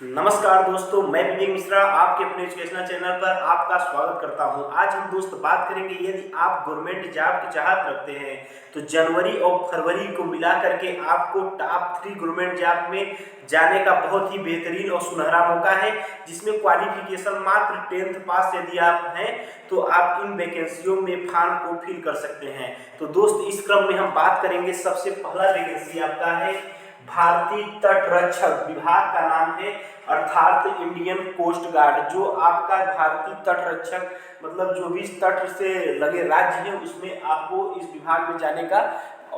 नमस्कार दोस्तों, मैं विवेक मिश्रा आपके अपने एजुकेशनल चैनल पर आपका स्वागत करता हूं। आज हम दोस्त बात करेंगे, यदि आप गवर्नमेंट जॉब की चाहत रखते हैं तो जनवरी और फरवरी को मिला करके आपको टॉप 3 गवर्नमेंट जॉब में जाने का बहुत ही बेहतरीन और सुनहरा मौका है, जिसमें क्वालिफिकेशन मात्र 10th पास यदि आप हैं तो आप इन वैकेंसियों में फॉर्म को फिल कर सकते हैं। तो दोस्त इस क्रम में हम बात करेंगे, सबसे पहला वैकेंसी आपका है भारतीय तट रक्षक विभाग का नाम है, अर्थात इंडियन कोस्ट गार्ड। जो आपका भारतीय तट रक्षक मतलब जो भी तट से लगे राज्य है उसमें आपको इस विभाग में जाने का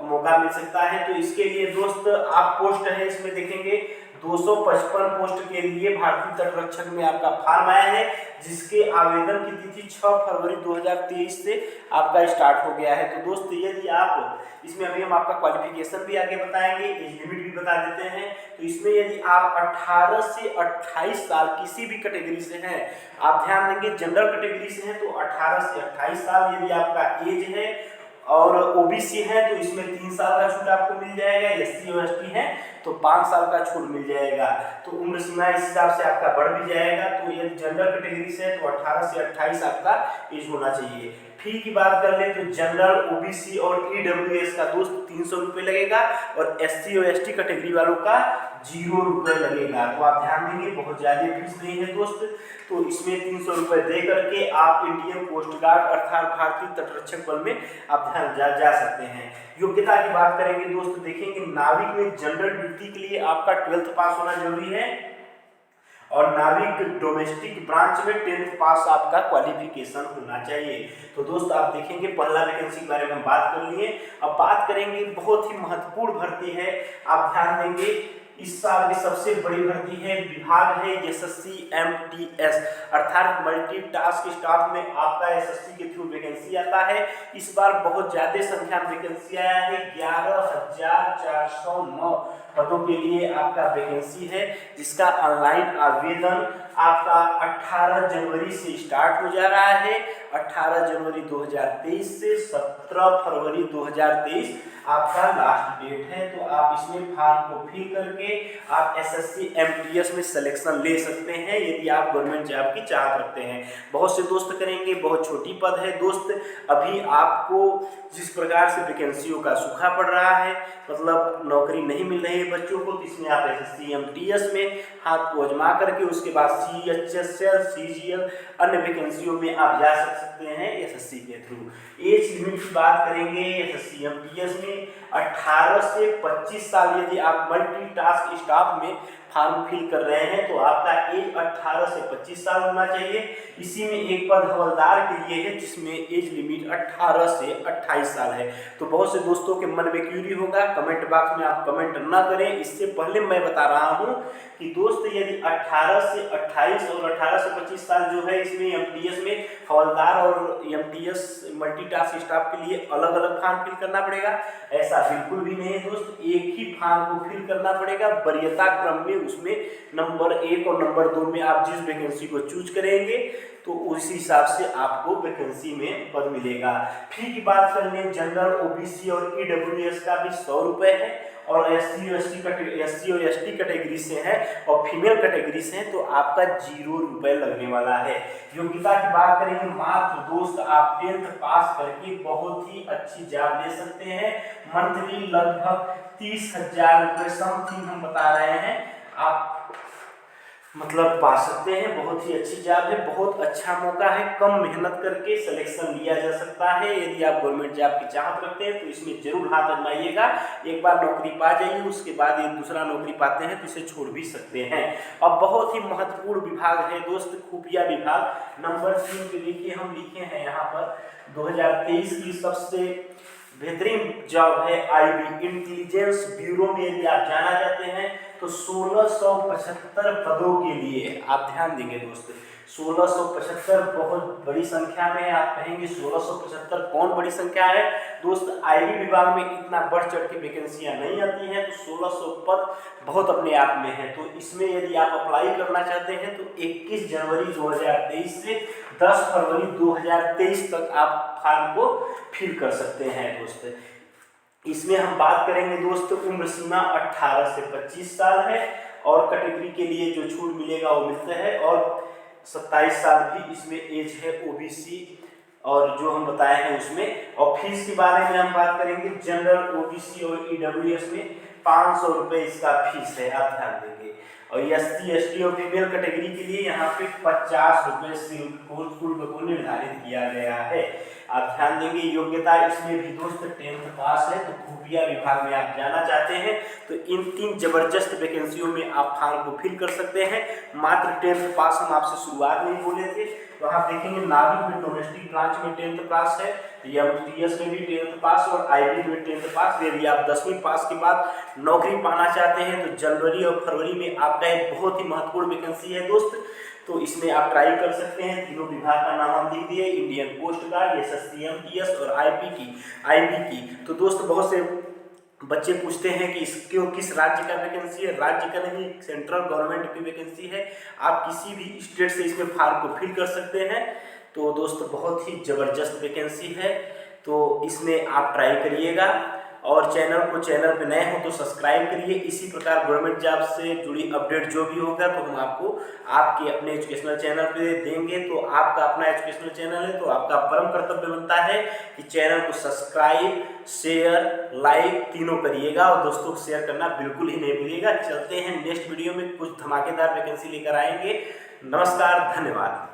मौका मिल सकता है। तो इसके लिए दोस्त आप पोस्ट है इसमें देखेंगे 255 पोस्ट के लिए भारतीय तट रक्षक में आपका फॉर्म आया है, जिसके आवेदन की तिथि 6 फरवरी 2023 से आपका स्टार्ट हो गया है। तो दोस्त यदि आप इसमें अभी हम आपका क्वालिफिकेशन भी आगे बताएंगे, एज लिमिट भी बता देते हैं। तो इसमें यदि आप 18 से 28 साल किसी भी कैटेगरी से हैं, आप ध्यान देंगे जनरल कैटेगरी से हैं तो 18 से 28 साल यदि आपका एज है, और ओबीसी है तो इसमें 3 साल का छूट आपको मिल जाएगा, एससी और एसटी है तो 5 साल का छूट मिल जाएगा। तो उम्र सीमा इस हिसाब से आपका बढ़ भी जाएगा। तो यदि जनरल कैटेगरी से है तो 18 से 28 आपका एज होना चाहिए। फी की बात कर ले तो जनरल, ओबीसी और ईडब्ल्यूएस का दोस्त 300 रुपये लगेगा, और एससी और एसटी कैटेगरी वालों का 0 रुपये लगेगा। तो आप ध्यान देंगे, बहुत ज़्यादा फीस नहीं है दोस्त। तो इसमें 300 रुपये दे करके आप इंडियन कोस्ट गार्ड अर्थात भारतीय तटरक्षक बल में आप ध्यान जा सकते हैं। योग्यता की बात करेंगे दोस्त, देखेंगे नाविक में जनरल ड्यूटी के लिए आपका 12th पास होना जरूरी है, और नाविक डोमेस्टिक ब्रांच में 10th पास आपका क्वालिफिकेशन होना चाहिए। तो दोस्त आप देखेंगे पहला वैकेंसी के बारे में हम बात कर लिए। अब बात करेंगे, बहुत ही महत्वपूर्ण भर्ती है, आप ध्यान देंगे इस साल की सबसे बड़ी भर्ती है, विभाग है एसएससी एमटीएस अर्थात मल्टीटास्क स्टाफ में आपका एसएससी के थ्रू वैकेंसी आता है। इस बार बहुत ज्यादा संख्या में वैकेंसी आया है, 11,409 पदों के लिए आपका वैकेंसी है, जिसका ऑनलाइन आवेदन आपका 18 जनवरी से स्टार्ट हो जा रहा है। 18 जनवरी 2023 से 17 फरवरी 2023 आपका लास्ट डेट है। तो आप इसमें फॉर्म को फिल करके आप एसएससी एमटीएस में सिलेक्शन ले सकते हैं, यदि आप गवर्नमेंट जॉब की चाहत रखते हैं। बहुत से दोस्त करेंगे, बहुत छोटी पद है दोस्त। अभी आपको जिस प्रकार से वैकेंसियों का सूखा पड़ रहा है, मतलब नौकरी नहीं मिल रही है बच्चों को, तो इसमें आप एसएससी एमटीएस में हाथ को आजमा करके उसके बाद सीएचएसएल, सीजीएल अन्य वैकेंसियों में आप जा सकते हैं एसएससी के थ्रू। एज लिमिट की बात करेंगे एसएससी एमटीएस में 18 से 25 साल यदि आप मल्टीटास्क स्टाफ में फॉर्म फिल कर रहे हैं तो आपका एज 18 से 25 साल होना चाहिए। इसी में एक पद हवलदार के लिए है, जिसमें एज लिमिट 18 से 28 साल है। तो बहुत से दोस्तों के मन में क्यूरी होगा, कमेंट बॉक्स में आप कमेंट ना करें। इससे पहले मैं बता रहा हूं कि दोस्त यदि 18 से 28 और 18 से 25 साल जो है, इसमें एमटीएस में हवलदार और एमटीएस मल्टीटास्क स्टाफ के लिए अलग अलग फॉर्म फिल करना पड़ेगा, ऐसा बिल्कुल भी नहीं है दोस्त। एक ही फॉर्म को फिल करना पड़ेगा वरीयता क्रम में, उसमें नंबर 1 और नंबर 2 में आप जिस वैकेंसी को चूज करेंगे तो उसी हिसाब से आपको वैकेंसी में पद मिलेगा। फी की बात कर लें, जनरल, ओबीसी और ईडब्ल्यूएस का भी 100 रुपये है, और एससी और एसटी कैटेगरी से है और फीमेल कैटेगरी से है तो आपका 0 रुपये लगने वाला है। योग्यता की बात करेंगे, मात्र दोस्त आप 10th पास करके बहुत ही अच्छी जॉब ले सकते हैं। मंथली लगभग 30,000 रुपये समथिंग हम बता रहे हैं, आप मतलब पा सकते हैं। बहुत ही अच्छी जॉब है, बहुत अच्छा मौका है, कम मेहनत करके सिलेक्शन लिया जा सकता है। यदि आप गवर्नमेंट जॉब की चाहत रखते हैं तो इसमें जरूर हाथ आजमाइएगा। एक बार नौकरी पा जाइए, उसके बाद ये दूसरा नौकरी पाते हैं तो इसे छोड़ भी सकते हैं। अब बहुत ही महत्वपूर्ण विभाग है दोस्त, खुफिया विभाग नंबर 3 पे देखिए हम लिखे हैं यहाँ पर 2023 की सबसे बेहतरीन जॉब है आईबी इंटेलिजेंस ब्यूरो में। यदि आप जाना चाहते हैं तो 1675 पदों के लिए आप ध्यान देंगे दोस्त, 1675 बहुत बड़ी संख्या में। आप कहेंगे 1675 कौन बड़ी संख्या है दोस्त, आईबी विभाग में इतना बढ़ चढ़ के वैकेंसियां नहीं आती हैं, तो 1600 पद बहुत अपने आप में है। तो इसमें यदि आप अप्लाई करना चाहते हैं तो 21 जनवरी 2023 से 10 फरवरी 2023 तक आप फॉर्म को फिल कर सकते हैं दोस्त। इसमें हम बात करेंगे दोस्त, उम्र सीमा 18 से 25 साल है, और कैटेगरी के लिए जो छूट मिलेगा वो मिलता है, और 27 साल भी इसमें एज है ओबीसी और जो हम बताए हैं उसमें। और फीस के बारे में हम बात करेंगे, जनरल, ओबीसी और ईडब्ल्यूएस में 500 रुपये इसका फीस है, आप ध्यान देंगे। और एससी एसटी और फीमेल कैटेगरी के लिए यहाँ पे 50 रुपये शुल्क को निर्धारित किया गया है, आप ध्यान देंगे। योग्यता इसमें भी दोस्त 10th पास है, तो खुफिया विभाग में आप जाना चाहते हैं तो इन 3 जबरदस्त वैकेंसियों में आप फॉर्म को फिल कर सकते हैं। मात्र 10th पास हम आपसे शुरुआत में ही बोले थे। तो आप देखेंगे नाविक में डोमेस्टिक ब्रांच में 10th पास है, एमटीएस में भी 10th पास और आईबी में 10th पास। यदि आप 10वीं पास के बाद नौकरी पाना चाहते हैं तो जनवरी और फरवरी में आपका एक बहुत ही महत्वपूर्ण वैकेंसी है दोस्त, तो इसमें आप ट्राई कर सकते हैं। तीनों विभाग का नाम हम लिख दिए, Indian coast guard, SSC MTS और आईबी की। तो दोस्त बहुत से बच्चे पूछते हैं कि इसके किस राज्य का वैकेंसी है। राज्य का नहीं, सेंट्रल गवर्नमेंट की वैकेंसी है, आप किसी भी स्टेट से इसमें फॉर्म को फिल कर सकते हैं। तो दोस्त बहुत ही ज़बरदस्त वैकेंसी है, तो इसमें आप ट्राई करिएगा। और चैनल पे नए हो तो सब्सक्राइब करिए। इसी प्रकार गवर्नमेंट जॉब से जुड़ी अपडेट जो भी होगा तो हम आपको आपके अपने एजुकेशनल चैनल पे देंगे। तो आपका अपना एजुकेशनल चैनल है, तो आपका परम कर्तव्य बनता है कि चैनल को सब्सक्राइब, शेयर, लाइक तीनों करिएगा और दोस्तों को शेयर करना बिल्कुल ही नहीं भूलिएगा। चलते हैं नेक्स्ट वीडियो में, कुछ धमाकेदार वैकेंसी लेकर आएंगे। नमस्कार, धन्यवाद।